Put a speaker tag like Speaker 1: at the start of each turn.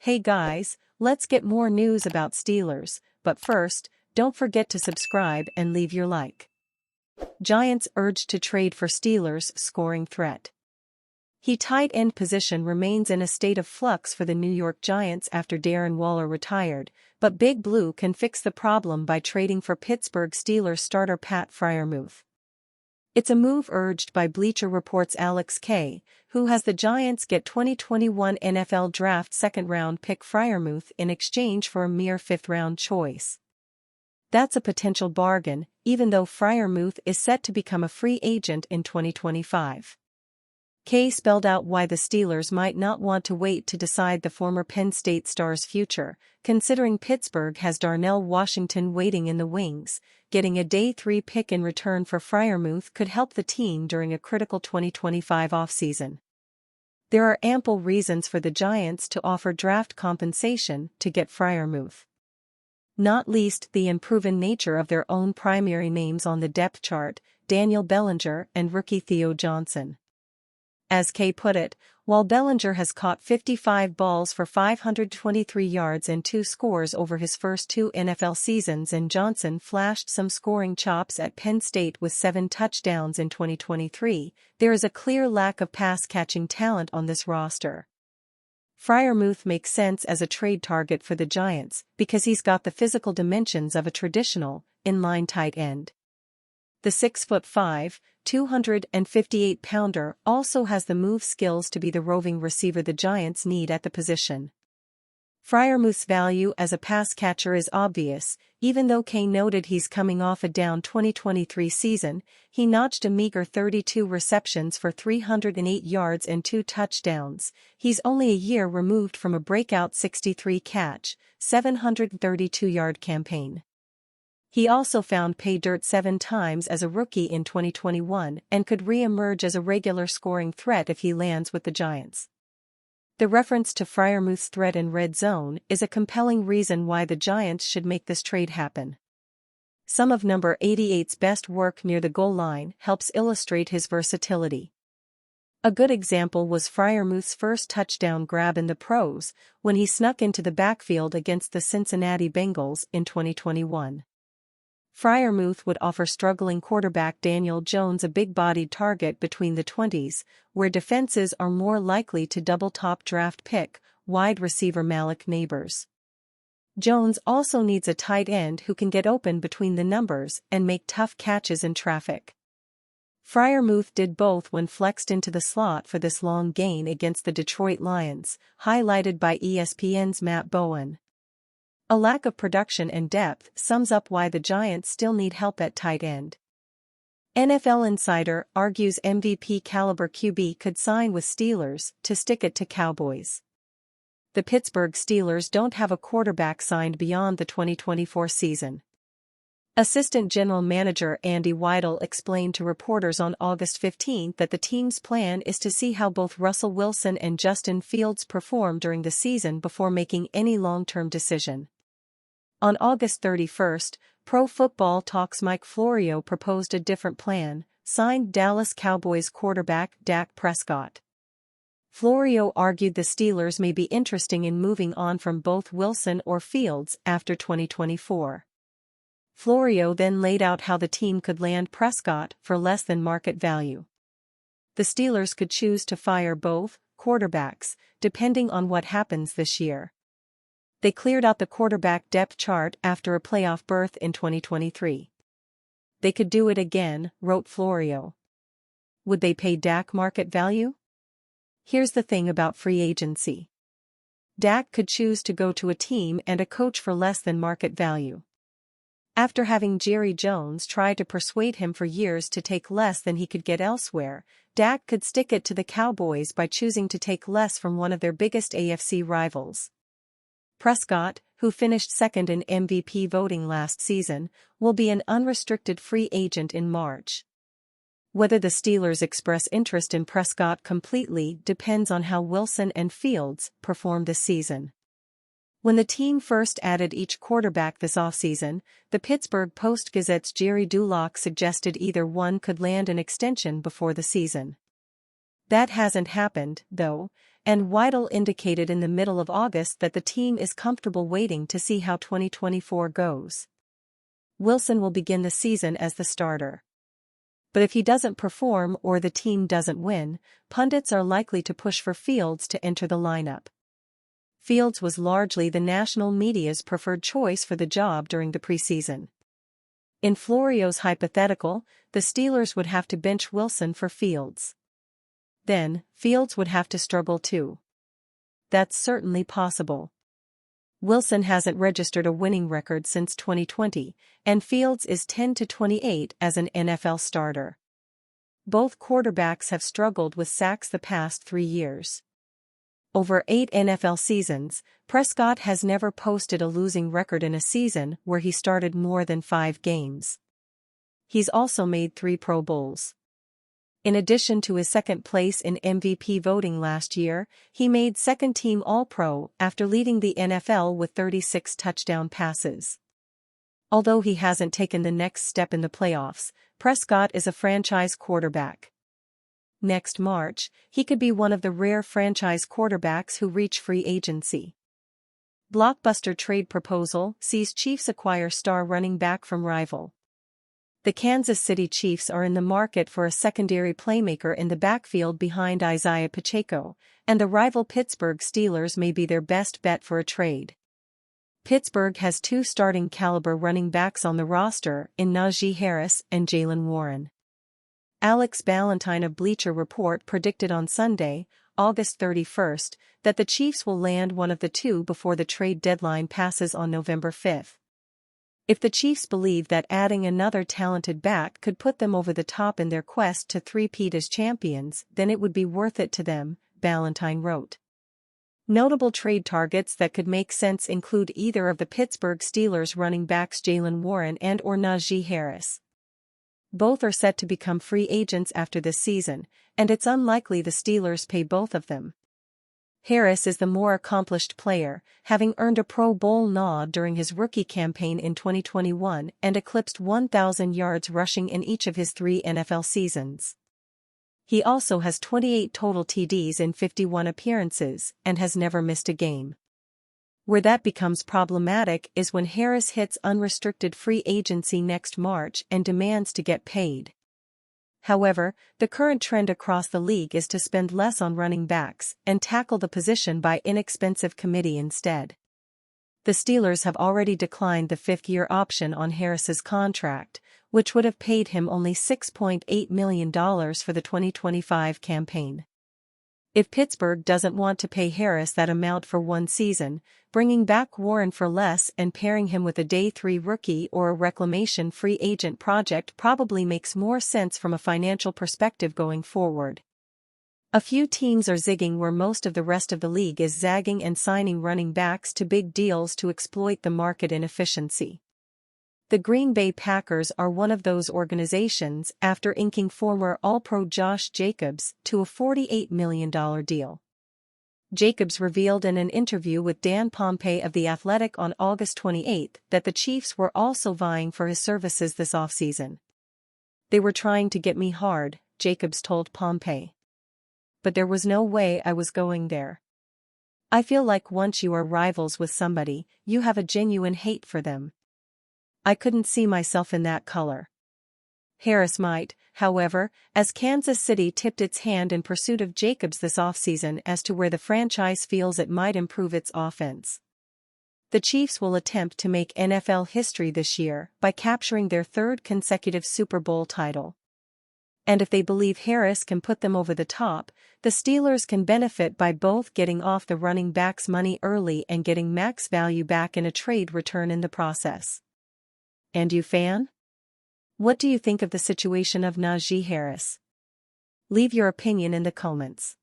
Speaker 1: Hey guys, let's get more news about Steelers, but first, don't forget to subscribe and leave your like. Giants urged to trade for Steelers scoring threat. Tight end position remains in a state of flux for the New York Giants after Darren Waller retired, but Big Blue can fix the problem by trading for Pittsburgh Steelers starter Pat Freiermuth. It's a move urged by Bleacher Report's Alex K., who has the Giants get 2021 NFL Draft second-round pick Freiermuth in exchange for a mere fifth-round choice. That's a potential bargain, even though Freiermuth is set to become a free agent in 2025. K spelled out why the Steelers might not want to wait to decide the former Penn State star's future, considering Pittsburgh has Darnell Washington waiting in the wings. Getting a day 3 pick in return for Freiermuth could help the team during a critical 2025 offseason. There are ample reasons for the Giants to offer draft compensation to get Freiermuth. Not least the unproven nature of their own primary names on the depth chart, Daniel Bellinger and rookie Theo Johnson. As Kay put it, while Bellinger has caught 55 balls for 523 yards and 2 scores over his first 2 NFL seasons and Johnson flashed some scoring chops at Penn State with 7 touchdowns in 2023, there is a clear lack of pass-catching talent on this roster. Freiermuth makes sense as a trade target for the Giants because he's got the physical dimensions of a traditional, inline tight end. The 6'5", 258-pounder also has the move skills to be the roving receiver the Giants need at the position. Freiermuth's value as a pass catcher is obvious. Even though Kay noted he's coming off a down 2023 season, he notched a meager 32 receptions for 308 yards and 2 touchdowns. He's only a year removed from a breakout 63-catch, 732-yard campaign. He also found pay dirt 7 times as a rookie in 2021 and could re-emerge as a regular scoring threat if he lands with the Giants. The reference to Freiermuth's threat in red zone is a compelling reason why the Giants should make this trade happen. Some of number 88's best work near the goal line helps illustrate his versatility. A good example was Freiermuth's first touchdown grab in the pros when he snuck into the backfield against the Cincinnati Bengals in 2021. Freiermuth would offer struggling quarterback Daniel Jones a big-bodied target between the 20s, where defenses are more likely to double top draft pick, wide receiver Malik Nabers. Jones also needs a tight end who can get open between the numbers and make tough catches in traffic. Freiermuth did both when flexed into the slot for this long gain against the Detroit Lions, highlighted by ESPN's Matt Bowen. A lack of production and depth sums up why the Giants still need help at tight end. NFL Insider argues MVP-caliber QB could sign with Steelers to stick it to Cowboys. The Pittsburgh Steelers don't have a quarterback signed beyond the 2024 season. Assistant General Manager Andy Weidel explained to reporters on August 15 that the team's plan is to see how both Russell Wilson and Justin Fields perform during the season before making any long-term decision. On August 31, Pro Football Talk's Mike Florio proposed a different plan, signed Dallas Cowboys quarterback Dak Prescott. Florio argued the Steelers may be interested in moving on from both Wilson or Fields after 2024. Florio then laid out how the team could land Prescott for less than market value. The Steelers could choose to fire both quarterbacks, depending on what happens this year. They cleared out the quarterback depth chart after a playoff berth in 2023. They could do it again, wrote Florio. Would they pay Dak market value? Here's the thing about free agency. Dak could choose to go to a team and a coach for less than market value. After having Jerry Jones try to persuade him for years to take less than he could get elsewhere, Dak could stick it to the Cowboys by choosing to take less from one of their biggest AFC rivals. Prescott, who finished second in MVP voting last season, will be an unrestricted free agent in March. Whether the Steelers express interest in Prescott completely depends on how Wilson and Fields perform this season. When the team first added each quarterback this offseason, the Pittsburgh Post-Gazette's Jerry Dulac suggested either one could land an extension before the season. That hasn't happened, though, and Weidl indicated in the middle of August that the team is comfortable waiting to see how 2024 goes. Wilson will begin the season as the starter. But if he doesn't perform or the team doesn't win, pundits are likely to push for Fields to enter the lineup. Fields was largely the national media's preferred choice for the job during the preseason. In Florio's hypothetical, the Steelers would have to bench Wilson for Fields. Then, Fields would have to struggle too. That's certainly possible. Wilson hasn't registered a winning record since 2020, and Fields is 10-28 as an NFL starter. Both quarterbacks have struggled with sacks the past 3 years. Over 8 NFL seasons, Prescott has never posted a losing record in a season where he started more than 5 games. He's also made 3 Pro Bowls. In addition to his second place in MVP voting last year, he made second-team All-Pro after leading the NFL with 36 touchdown passes. Although he hasn't taken the next step in the playoffs, Prescott is a franchise quarterback. Next March, he could be one of the rare franchise quarterbacks who reach free agency. Blockbuster trade proposal sees Chiefs acquire star running back from rival. The Kansas City Chiefs are in the market for a secondary playmaker in the backfield behind Isaiah Pacheco, and the rival Pittsburgh Steelers may be their best bet for a trade. Pittsburgh has 2 starting caliber running backs on the roster in Najee Harris and Jaylen Warren. Alex Ballentine of Bleacher Report predicted on Sunday, August 31st, that the Chiefs will land one of the 2 before the trade deadline passes on November 5th. If the Chiefs believe that adding another talented back could put them over the top in their quest to three-peat as champions, then it would be worth it to them, Ballentine wrote. Notable trade targets that could make sense include either of the Pittsburgh Steelers running backs Jaylen Warren and/or Najee Harris. Both are set to become free agents after this season, and it's unlikely the Steelers pay both of them. Harris is the more accomplished player, having earned a Pro Bowl nod during his rookie campaign in 2021 and eclipsed 1,000 yards rushing in each of his 3 NFL seasons. He also has 28 total TDs in 51 appearances and has never missed a game. Where that becomes problematic is when Harris hits unrestricted free agency next March and demands to get paid. However, the current trend across the league is to spend less on running backs and tackle the position by inexpensive committee instead. The Steelers have already declined the 5th-year option on Harris's contract, which would have paid him only $6.8 million for the 2025 campaign. If Pittsburgh doesn't want to pay Harris that amount for one season, bringing back Warren for less and pairing him with a Day 3 rookie or a reclamation free agent project probably makes more sense from a financial perspective going forward. A few teams are zigging where most of the rest of the league is zagging and signing running backs to big deals to exploit the market inefficiency. The Green Bay Packers are one of those organizations after inking former All-Pro Josh Jacobs to a $48 million deal. Jacobs revealed in an interview with Dan Pompei of The Athletic on August 28 that the Chiefs were also vying for his services this offseason. "They were trying to get me hard," Jacobs told Pompei. "But there was no way I was going there. I feel like once you are rivals with somebody, you have a genuine hate for them. I couldn't see myself in that color." Harris might, however, as Kansas City tipped its hand in pursuit of Jacobs this offseason as to where the franchise feels it might improve its offense. The Chiefs will attempt to make NFL history this year by capturing their 3rd consecutive Super Bowl title. And if they believe Harris can put them over the top, the Steelers can benefit by both getting off the running back's money early and getting max value back in a trade return in the process. And you, fan? What do you think of the situation of Najee Harris? Leave your opinion in the comments.